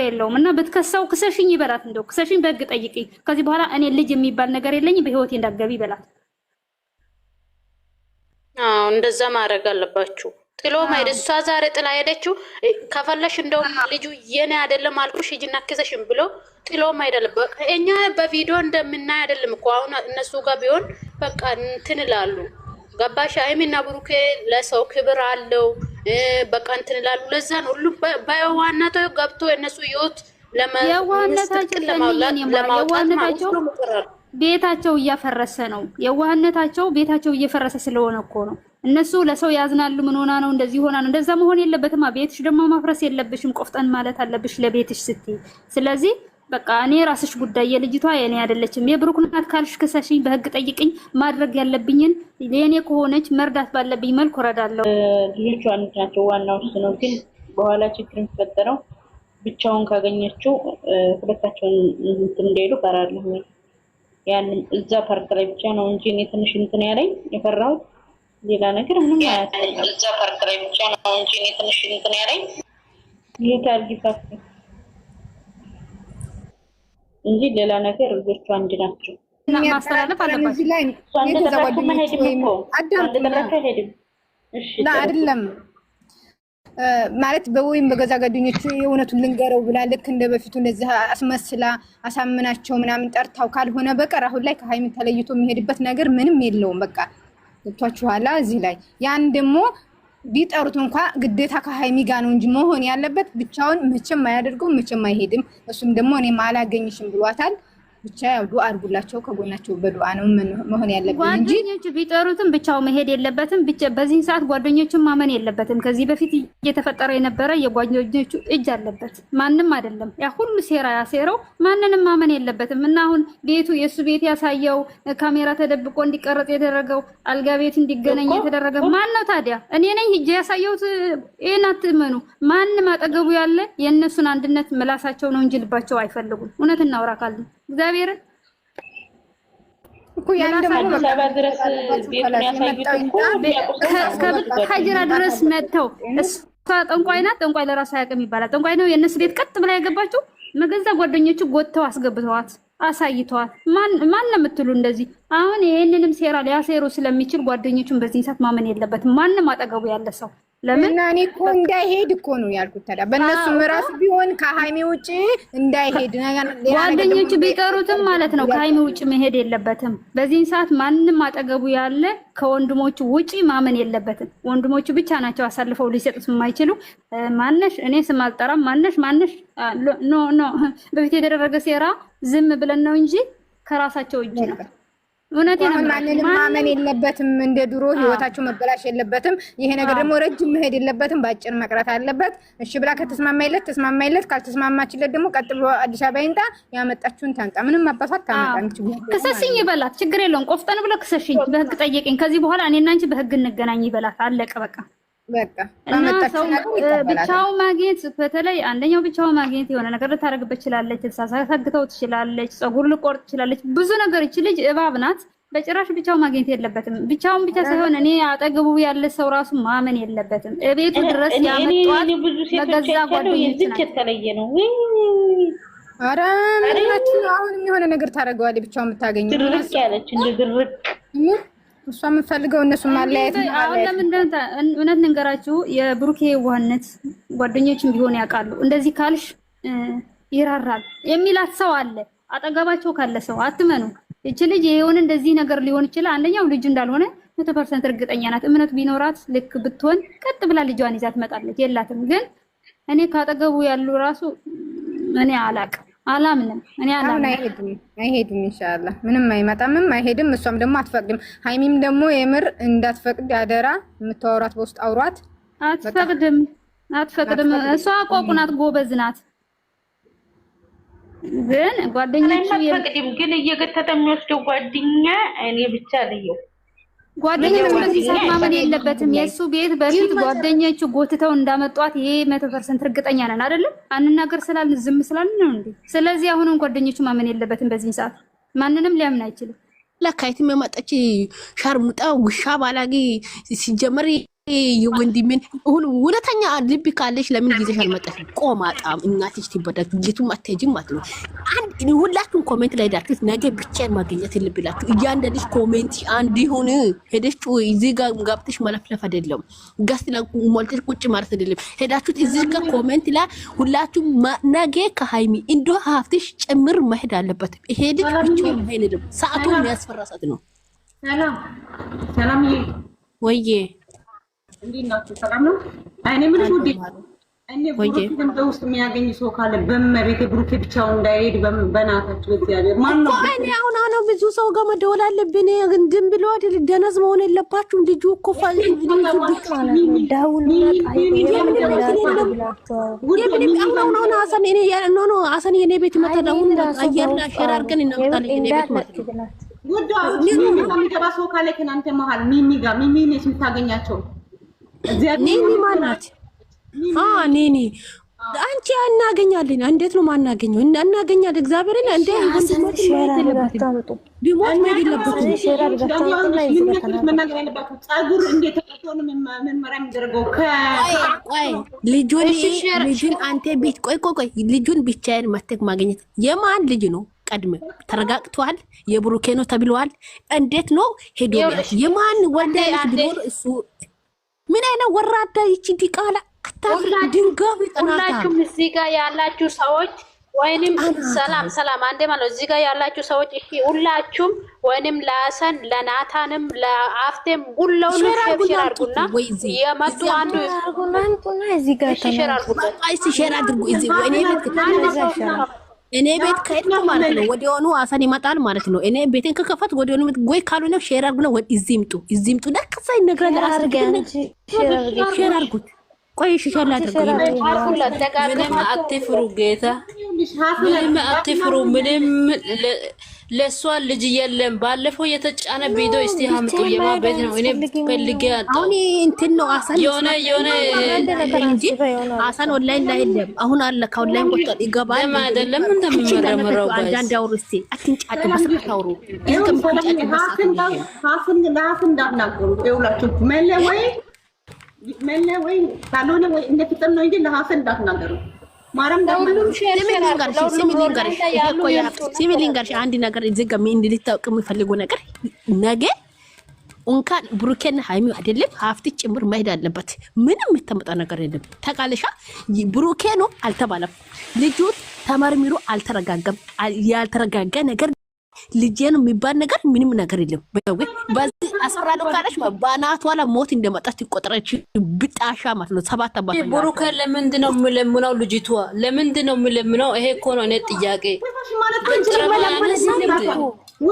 የለውም እና በትከሳው ክሰሽኝ ይበላት እንደው ክሰሽኝ በህግ ጠይቂኝ ከዚህ በኋላ እኔ ልጅ የሚባል ነገር የለኝም በህይወቴ እንዳትገቢ ይበላት እንደዛ ማድረግ አለባችሁ ጥሎ ማይደ እሷ ዛሬ ጥላ ሄደችው ከፈለሽ እንደው ልጁ የኔ አይደለም አልኩሽ ሂጂና ክሰሽም ብሎ ጥሎ ማይደለ እኛ በቪዲዮ እንደምናይ አይደለም እኮ አሁን እነሱ ጋር ቢሆን በቃ እንትን ይላሉ ገባሽ አይሚና ብሩኬ ለሰው ክብር አለው በቃ እንትን ይላሉ ለዛ ነው ሁሉ በየዋናቶ ገብቶ እነሱ ይወት ለማውጣት ቤታቸው እያፈረሰ ነው የዋህነታቸው ቤታቸው እየፈረሰ ስለሆነ እኮ ነው እነሱ ለሰው ያዝናሉ ምን ሆና ነው እንደዚህ ሆና ነው እንደዛ መሆን የለበትም ቤትሽ ደግሞ ማፍረስ የለብሽም ቆፍጠን ማለት አለብሽ ለቤትሽ ስትይ ስለዚህ በቃ እኔ ራስሽ ጉዳይ የልጅቷ የኔ አይደለችም የብሩክ ናት ካልሽ ክሰሽኝ በህግ ጠይቅኝ ማድረግ ያለብኝን የኔ ከሆነች መርዳት ባለብኝ መልኩ እረዳለሁ ልጆቹ አንድ ናቸው ዋናው እሱ ነው ግን በኋላ ችግር የሚፈጠረው ብቻውን ካገኘችው ሁለታቸውን እንደሄዱ ቀራለሁ ያን እዛ ፓርክ ላይ ብቻ ነው እንጂ እኔ ትንሽ እንትን ያለኝ የፈራሁት ሌላ ነገር ምንም አያስፈልግም እዛ ፓርክ ላይ ብቻ ነው እንጂ እኔ ትንሽ እንትን ያለኝ ይሄ ታርጊፋት እንጂ ሌላ ነገር ልጆቹ አንድ ናቸው እና ማስተላለፍ አለበት እዚህ ላይ አይደለም ማለት በወይም በገዛ ጓደኞቹ የእውነቱን ልንገረው ብላ ልክ እንደ በፊቱ እንደዚህ አስመስላ አሳምናቸው ምናምን ጠርታው ካልሆነ በቀር አሁን ላይ ከሀይሚ ተለይቶ የሚሄድበት ነገር ምንም የለውም በቃ ገብቷችኋል እዚህ ላይ ያን ደግሞ ቢጠሩት እንኳን ግዴታ ከሀይሚ ጋር ነው እንጂ መሆን ያለበት ብቻውን መቼም አያደርገው መቼም አይሄድም እሱም ደግሞ እኔ ማላገኝሽም ብሏታል ብቻ ያው ዱአ አድርጉላቸው ከጎናቸው በዱአ ነው መሆን ያለበት እንጂ ጓደኞቹ ቢጠሩትም ብቻው መሄድ የለበትም ብቻ በዚህ ሰዓት ጓደኞቹን ማመን የለበትም ከዚህ በፊት እየተፈጠረ የነበረ የጓደኞቹ እጅ አለበት ማንንም አይደለም ያ ሁሉ ሴራ ያሴረው ማንንም ማመን የለበትም እና አሁን ቤቱ የሱ ቤት ያሳየው ካሜራ ተደብቆ እንዲቀረጽ የተደረገው አልጋ ቤት እንዲገናኝ የተደረገ ማን ነው ታዲያ እኔ ነኝ ሂጄ ያሳየውት እኔን አትመኑ ማንንም አጠገቡ ያለ የነሱን አንድነት መላሳቸው ነው እንጂ ልባቸው አይፈልጉም እውነት እናወራካለን እግዚአብሔር እኮ ያን ደግሞ ድረስ ቤቱን ያሳዩት እኮ ከሀጅራ ድረስ መጥተው እሷ ጠንቋይ ናት ጠንቋይ ለራሱ ያቀም ይባላል ጠንቋይ ነው የነሱ ቤት ቀጥ ብላ ያገባችው መገዛ ጓደኞቹ ጎተው አስገብተዋት አሳይተዋት ማን ለምትሉ እንደዚህ አሁን ይሄንንም ሴራ ሊያሴሩ ስለሚችል ጓደኞቹን በዚህ ሰዓት ማመን የለበትም ማንንም አጠገቡ ያለ ሰው ለምን እኔ እኮ እንዳይሄድ እኮ ነው ያልኩት ታዲያ በእነሱም ራሱ ቢሆን ከሀይሚ ውጪ እንዳይሄድ ጓደኞቹ ቢቀሩትም ማለት ነው ከሀይሚ ውጪ መሄድ የለበትም በዚህ ሰዓት ማንንም አጠገቡ ያለ ከወንድሞቹ ውጪ ማመን የለበትም ወንድሞቹ ብቻ ናቸው አሳልፈው ሊሰጡት የማይችሉ ማነሽ እኔ ስም አልጠራም ማነሽ ኖ በፊት የተደረገ ሴራ ዝም ብለን ነው እንጂ ከራሳቸው እጅ ነው ማንንም ማመን የለበትም እንደ ድሮ ህይወታቸው መበላሽ የለበትም ይሄ ነገር ደግሞ ረጅም መሄድ የለበትም ባጭር መቅረት አለበት እሺ ብላ ከተስማማይለት ካልተስማማችለት ደግሞ ቀጥ ብሎ አዲስ አበባ ይንጣ ያመጣችሁን ታንጣ ምንም አባቷት ታመጣንች ክሰሽኝ ይበላት ችግር የለውም ቆፍጠን ብሎ ክሰሽኝ በህግ ጠይቀኝ ከዚህ በኋላ እኔና አንቺ በህግ እንገናኝ ይበላት አለቀ በቃ ብቻው ማግኘት በተለይ አንደኛው ብቻው ማግኘት የሆነ ነገር ልታረግበት ይችላልች ተሳሳግተው ትችላለች ጸጉር ልቆርጥ ትችላለች ብዙ ነገር እቺ ልጅ እባብ ናት በጭራሽ ብቻው ማግኘት የለበትም ብቻውን ብቻ ሳይሆን እኔ አጠገቡ ያለ ሰው ራሱ ማመን የለበትም እቤቱ ድረስ ያመጣው በገዛ ጓደኞች የተለየ ነው አረ ምንላችሁ አሁን የሆነ ነገር ታረጋዋለች ብቻው የምታገኘው ድርቅ ያለች እንደ ድርቅ እሷ የምትፈልገው እነሱ ማለያየት ነው አሁን ለምን እውነት ንገራችሁ የብሩኬ ዋህነት ጓደኞችም ቢሆን ያውቃሉ እንደዚህ ካልሽ ይራራል የሚላት ሰው አለ አጠገባቸው ካለ ሰው አትመኑ እቺ ልጅ የሆነ እንደዚህ ነገር ሊሆን ይችላል አንደኛው ልጅ እንዳልሆነ 100% እርግጠኛ ናት እምነት ቢኖራት ልክ ብትሆን ቀጥ ብላ ልጇን ይዛ ትመጣለች የላትም ግን እኔ ካጠገቡ ያሉ ራሱ እኔ አላምንም እኔ አይሄድም ኢንሻአላህ ምንም አይመጣምም አይሄድም እሷም ደግሞ አትፈቅድም ሃይሚም ደግሞ የምር እንዳትፈቅድ አደራ የምታወራት በውስጥ አውራት አትፈቅድም እሷ ቆቁናት ጎበዝ ናት ግን ጓደኞቹ አትፈቅድም ግን እየገተተ የሚወስደው ጓደኛ እኔ ብቻ ልየው ጓደኞቹ በዚህ ሰዓት ማመን የለበትም የሱ ቤት በፊት ጓደኞቹ ጎትተው እንዳመጧት ይሄ 100% እርግጠኛ ነን አይደለም አንናገር ስላልን ዝም ስላልን ነው እንዴ ስለዚህ አሁንም ጓደኞቹ ማመን የለበትም በዚህ ሰዓት ማንንም ሊያምን አይችልም ለካይት መጣች ሻርሙጣ ውሻ ባላጊ ሲጀመር ወንድሜን ሁለተኛ ልብ ካለሽ ለምን ጊዜሽ አልመጣሽም? ቆማጣም እናትሽ ትበዳት ልጅቱም አትሄጂም ማለት ነው። አንድ ሁላችሁም ኮሜንት ላይ ዳርክስ ነገ ብቻዬን ማግኘት ልብላችሁ እያንዳንድሽ ኮሜንት አንድ ይሁን። ሄደሽ እዚህ ጋር ገብተሽ መለፍለፍ አይደለም፣ ጋስት ላይ ሞልተሽ ቁጭ ማለት አይደለም። ሄዳችሁት እዚህ ጋር ኮሜንት ላይ ሁላችሁም ነገ ከሃይሚ እንዶ ሀፍትሽ ጭምር መሄድ አለበት። ይሄ ልጅ ብቻውን አይሄድም። ሰዓቱ የሚያስፈራ ሰዓት ነው። ሰላም ሰላም ወይዬ እንዴት ናችሁ? ሰላም ነው። እኔ ምን ውዴ እኔ ብሩኬን በውስጥ የሚያገኝ ሰው ካለ በመቤቴ ብሩኬ ብቻውን እንዳይሄድ በእናታችሁ እግዚአብሔር ማን ነው? እኔ አሁን ብዙ ሰው ጋር መደወል አለብን። ግን ብሎ አይደል ደነዝ መሆን የለባችሁም። ልጁ እኮ ሀሰን የኔ ቤት መተዳውን አየርና ሸር አድርገን እናመጣለን። የኔ ቤት ማለት ነው። የሚገባ ሰው ካለ ከእናንተ መሀል ሚሚ ጋር ሚሚ ነሽ የምታገኛቸው ኔኒ ማናት? ኔኒ አንቺ እናገኛለን። እንዴት ነው ማናገኘው? እናገኛለን። እግዚአብሔርን እንደ ወንድሞች ቢሞት ነው የለበትም። ጸጉር እንዴት ተቀጥቶ ነው መመሪያ የሚደረገው? ልጁን አንተ ቤት ቆይ ልጁን ብቻዬን መተክ ማግኘት የማን ልጅ ነው? ቀድመ ተረጋግቷል። የብሩኬ ነው ተብሏል። እንዴት ነው ሄዶ የማን ወንድ ቢኖር እሱ ምን አይነት ወራዳ ይቺ ዲቃላ አታፍር ድንጋይ ይጠናታ። ሁላችሁም እዚህ ጋር ያላችሁ ሰዎች ወይንም ሰላም አንዴ ማለት እዚህ ጋር ያላችሁ ሰዎች እሺ፣ ሁላችሁም ወይንም ለሀሰን ለናታንም ለአፍቴም ሁሉንም ሼር አድርጉና የመጡ አንዱ እዚህ ጋር ሼር አድርጉ። እዚህ እኔ ቤት ከሄድኩ ማለት ነው ወዲያውኑ ሀሰን ይመጣል ማለት ነው። እኔ ቤቴን ከከፈት ወዲያውኑ ወይ ካልሆነ ሼር አድርጉና እዚህ ይምጡ ለከሳ ይነግራል። ሼር አድርጉት። ቆይ ሼር ላድርጉ። ምንም አትፍሩ፣ ጌታ ምንም አትፍሩ። ምንም ለሷ ልጅ የለም። ባለፈው የተጫነ ቪዲዮ እስቲ አምጡ። የማቤት ነው እኔ ፈልጌ አጣሁ። አሁን እንትን ነው ሀሰን የሆነ እንጂ ሀሰን ኦንላይን ላይ የለም። አሁን አለ ከኦንላይን ወጥቷል። ይገባል ለምን አይደለም እንደምመረምረው አንዳንድ አውሩ እስቲ አትንጫጭ በስርዓት አውሩ። ሀሰን እንዳትናገሩ ይውላችሁ መለ ወይ ካልሆነ ወይ እንደተጠም ነው እንጂ ለሀሰን እንዳትናገሩ። ማረም ሲሚሊንጋርሽ አንድ ነገር እዚህ ጋር ምን እንድታውቅ የሚፈልገው ነገር ነገ እንኳን ብሩኬና ሃይሚ አይደለም ሀፍት ጭምር መሄድ አለበት። ምንም የምታመጣ ነገር የለም። ተቃለሻ ብሩኬ ነው አልተባለም። ልጁ ተመርምሮ አልተረጋገም። ያልተረጋጋ ነገር ልጄ ነው የሚባል ነገር ምንም ነገር የለም። በዚህ አስፈራዶ ካለሽ ባናቷ ላይ ሞት እንደመጣች ትቆጥረች ብጣሻ ማለት ነው። ሰባት አባት ብሩኬ ለምንድን ነው የምለምነው? ልጅቷ ለምንድን ነው የምለምነው? ይሄ እኮ ነው እኔ ጥያቄ።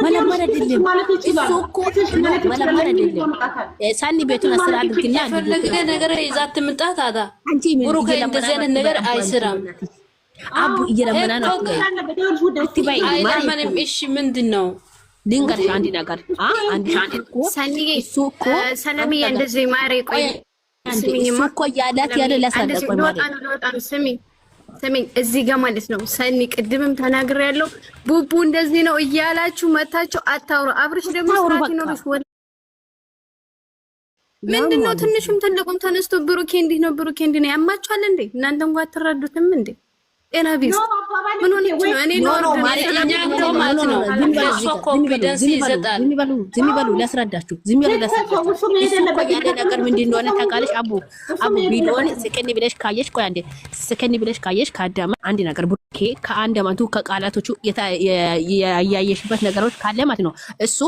መለመን አይደለም እሱ እኮ መለመን አይደለም። ሳኒ ቤቱን አስራ አድርግና ፈለገ ነገር ይዛት ትምጣ። ታዲያ ብሩኬ እንደዚህ አይነት ነገር አይስራም። አቡ እየለመና ነው አትባይ አይለምንም። እሺ ምንድን ነው ድንገት አንድ ነገር አንድ እኮ ሰኒዬ እሱ እኮ ሰላምዬ እንደዚህ ማሬ ቆይ እሱ እኮ ያላት ያለ ለሳደቆ ማለት ስሚ እዚህ ጋር ማለት ነው። ሰኒ ቅድምም ተናግሬያለሁ። ቡቡ እንደዚህ ነው እያላችሁ መታችሁ አታውሩ። አብርሽ ደግሞ ስራት ይኖርሽ ወል ምንድነው? ትንሹም ትልቁም ተነስቶ ብሩኬ እንዲህ ነው ብሩኬ እንዲህ ነው ያማችኋል እንዴ? እናንተ እንኳን አትረዱትም እንዴ? ጤና ቢስ ምን ሆነ? እኔ ነው ማለት ነው። ኮንፊደንስ ይሰጣል። ዝም በሉ ላስረዳችሁ። ዝም በሉ ላስረዳችሁ። ያለ ነገር ምንድን እንደሆነ ታውቃለሽ? አቡ ቪዲዮን ሰከንድ ብለሽ ካየሽ ቆይ አንዴ ሰከንድ ብለሽ ካየሽ ካዳማ አንድ ነገር ብሩኬ ከአንድ አመቱ ከቃላቶቹ ያያየሽበት ነገሮች ካለ ማለት ነው። እሱ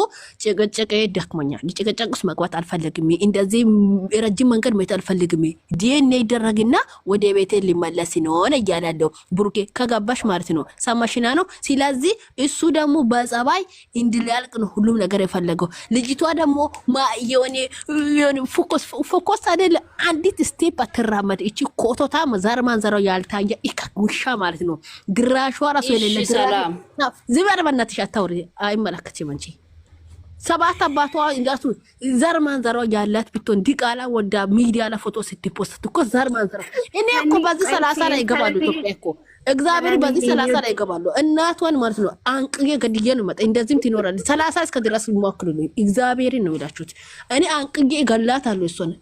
ጭቅጭቅ ደክሞኛል፣ ጭቅጭቅ ውስጥ መግባት አልፈልግም፣ እንደዚህ ረጅም መንገድ መሄድ አልፈልግም፣ ዲኤንኤ ይደረግና ወደ ቤቴ ሊመለስ ነው እያላለሁ ብሩኬ ከገባሽ ማለት ነው። ሰማሽና ነው። ስለዚህ እሱ ደግሞ በጸባይ እንዲላልቅ ነው ሁሉም ነገር የፈለገው። ልጅቷ ደግሞ የሆነ ፎከስ አይደለ አንዲት ስቴፕ አትራመድ። እቺ ኮቶታ ዘር ማንዘራው ያልታየ ውሻ ማለት ነው። ግራሿ ራሱ የሌለ ሰላም ዝበር በእናትሽ አታውሪ። አይመለከትሽም አንቺ ሰባት አባቷ እንዳሱ ዘር ማንዘራው ያላት ብትሆን ዲቃላ ወዳ ሚዲያ ላይ ፎቶ ስትፖስት እኮ ዘር ማንዘራው እኔ እኮ በዚህ 30 ላይ ይገባሉ። ኢትዮጵያ እኮ እግዚአብሔር በዚህ 30 ላይ ይገባሉ። እናቷን ማለት ነው አንቅዬ ገድዬ ነው መጣ እንደዚህም ትኖራለች። 30 እስከ ድረስ ሞክሩልኝ። እግዚአብሔርን ነው ይላችሁት። እኔ አንቅዬ ገላታለሁ እሷን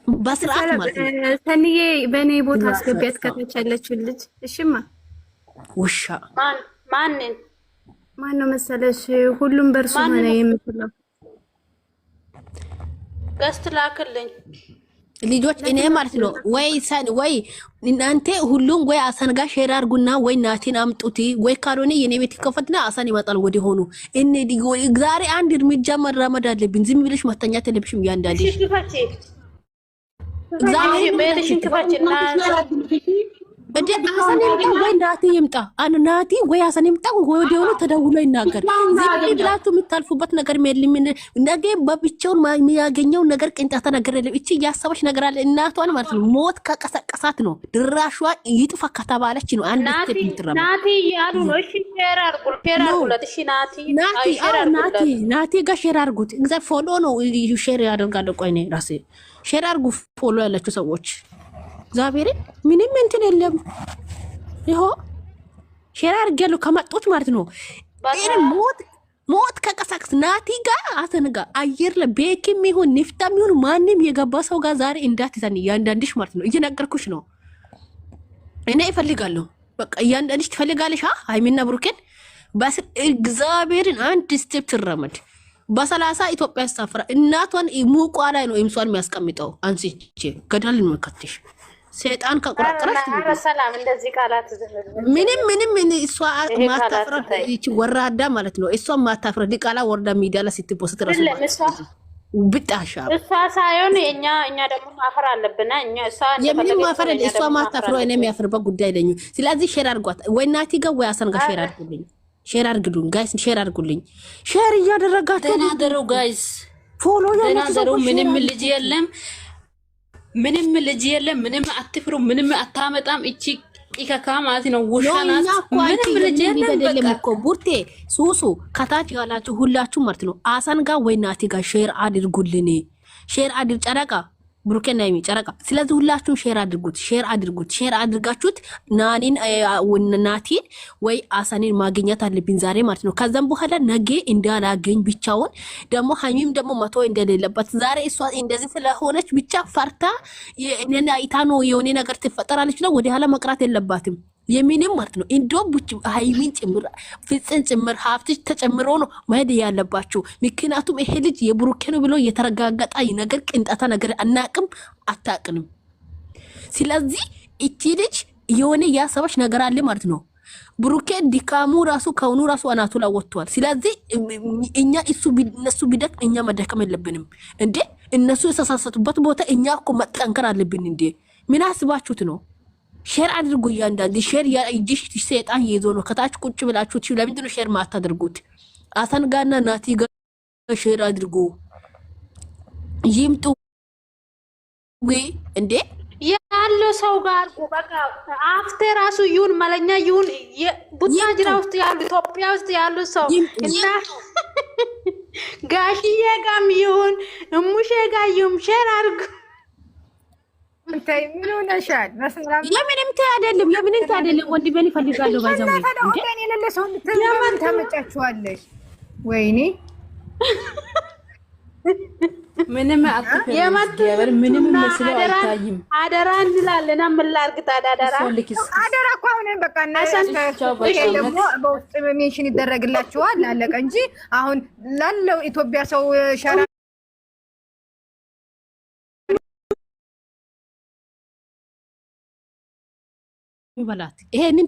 በስርዓት ማለት ነው። ሰንዬ በእኔ ቦታ አስገቢያት ከተቻለችው ልጅ። እሺማ ውሻ ማን ነው መሰለሽ? ሁሉም በእርሱ ሆነ የምትለው ገስት ላክልኝ ልጆች እኔ ማለት ነው። ወይ እናንተ ሁሉም ወይ አሰን ጋር ሼር አድርጉና ወይ ናቲን አምጡት፣ ወይ ካልሆነ የኔ ቤት ይከፈትና አሰን ይመጣል ወደ ሆኑ እኔ ዛሬ አንድ እርምጃ መራመድ አለብን። ዝም ብለሽ መተኛት የለብሽም። ያንዳንድሽ እግዚአብሔር ቤትሽን ክፈችና እንዴ አሰን ይምጣ ወይ ናቲ ይምጣ። ናቲ ወይ አሰን ይምጣ ወይ ወዲያውኑ ተደውሎ ይናገር። ዝም ብላችሁ የምታልፉበት ነገር የለም። ነገ በብቻውን የሚያገኘው ነገር ቅንጣታ ነገር የለም። እቺ ያሰበች ነገር አለ። እናቷን ማለት ነው ሞት ከቀሰቀሳት ነው ድራሿ ይጥፋ ከተባለች ነው አንድ ስቴፕ ምትራመ ናቲ ያሉ ነው። እሺ ሼር አድርጉለት። እሺ ናቲ ጋር ሼር አድርጉት። እግዚአብሔር ፎሎ ነው ሼር ያደርጋል። ቆይ ነው ራሴ ሼር አድርጉ ፎሎ ያላችሁ ሰዎች እግዚአብሔር ምንም እንትን የለም። ይሄ ሼር አድርጌያለሁ ከመጡት ማለት ነው። ሞት ከቀሳቅስ ናቲ ጋር አሰን ጋር አየር ለቤክም ይሁን ንፍታም ይሁን ማንም የገባ ሰው ጋር ዛሬ እንዳትተን እያንዳንድሽ ማለት ነው። እየነገርኩሽ ነው። እኔ እፈልጋለሁ በቃ እያንዳንድሽ ትፈልጋለሽ። ሃይሚና ብሩኬን በስ እግዚአብሔርን አንድ ስቴፕ ትራመድ። በሰላሳ ኢትዮጵያ ያሳፍራ እናቷን ሙቋ ላይ ነው እምሷን የሚያስቀምጠው። አንቺ ገደልን መከተሽ ሰይጣን ከቁረጥረሽ ሰላም እንደዚህ ቃላት ምንም እሷ ማታፍራ እቺ ወራዳ ማለት ነው። እሷ ማታፍራ ዲቃላ ወርዳ ሚዲያ ላይ ስትፖስት ራሱ ብጣሻ እሷ ሳይሆን እኛ ደግሞ ማፈር አለብና እሷ የምንም ማፈር እሷ ማታፍራ እኔ የሚያፍርበት ጉዳይ ለኝ። ስለዚህ ሼር አድርጓት ወይ ናቲ ጋር ወይ አሰን ጋር ሼር አድርጉልኝ። ሼር አድርጉልኝ ጋይስ፣ ሼር አድርጉልኝ። ሼር እያደረጋችሁ ተናገሩ ጋይስ፣ ፎሎ ተናገሩ። ምንም ልጅ የለም፣ ምንም አትፍሩ፣ ምንም አታመጣም። እቺ ኢካካ ማለት ነው ውሻናት። ምንም ልጅ የለም እኮ ቡርቴ ሱሱ ከታች ያላችሁ ሁላችሁ ማለት ነው አሰን ጋር ወይ ናቲ ጋር ሼር አድርጉልኝ። ሼር አድርግ ጨረቃ ብሩኬና ይሚ ጨረቃ። ስለዚህ ሁላችሁም ሼር አድርጉት። ሼር አድርጋችሁት ናቲን ወይ አሰንን ማግኘት አለብን ዛሬ ማለት ነው። ከዛም በኋላ ነገ እንዳላገኝ ብቻውን ደግሞ ሃይሚም ደግሞ መቶ እንደሌለበት ዛሬ እሷ እንደዚህ ስለሆነች ብቻ ፈርታ እኔና አይታኖ የሆነ ነገር ትፈጠራለች ነው። ወደ ኋላ መቅራት የለባትም የሚንም ማለት ነው። እንደው ሃይሚን ጭምር ፍጽን ጭምር ሀብትሽ ተጨምሮ ነው መሄድ ያለባችሁ። ምክንያቱም ይሄ ልጅ የብሩኬ ነው ብሎ የተረጋገጠ ነገር ቅንጣታ ነገር አታቅንም። ስለዚህ እቺ ልጅ የሆነ ያሰበች ነገር አለ ማለት ነው። ብሩኬ ዲካሙ ራሱ ከሆኑ ራሱ አናቱ ላይ ወጥቷል። ስለዚህ እኛ እነሱ ቢደክ እኛ መደከም የለብንም እንዴ። እነሱ የተሳሳቱበት ቦታ እኛ እኮ መጠንከር አለብን እንዴ። ምን አስባችሁት ነው? ሼር አድርጉ። እያንዳንድ ሼር እጅሽ ሰይጣን ይዞ ነው ከታች ቁጭ ብላችሁ ለምንድን ነው ሼር ማታደርጉት? አሰን ጋርና ናቲ ጋር ሼር አድርጉ። ይምጡ እንዴ ያለው ሰው ጋር በቃ አፍቴ ራሱ ይሁን መለኛ ይሁን ቡታጅራ ውስጥ ያሉ ኢትዮጵያ ውስጥ ያሉ ሰው እና ጋሽዬ ጋም ይሁን እሙሼ ጋር ይሁን ሼር አድርጉ። እንታይ ምን ሆነሻል? መስመራ የምንም አይደለም፣ የምንም አይደለም። ወንድሜን ይፈልጋለሁ ባይዘው እንዴ እኔ ለለሰው እንትን ታመጫችኋለሽ። ወይኔ ምንም አትፈር ምንም መስሎ አይታይም። አደራ እንላለን። አምላርግ ታዳደራ አደራ እኮ አሁን በቃ ደግሞ በውስጥ ሜንሽን ይደረግላችኋል አለቀ እንጂ አሁን ላለው ኢትዮጵያ ሰው ሸራ ይበላት ይሄንን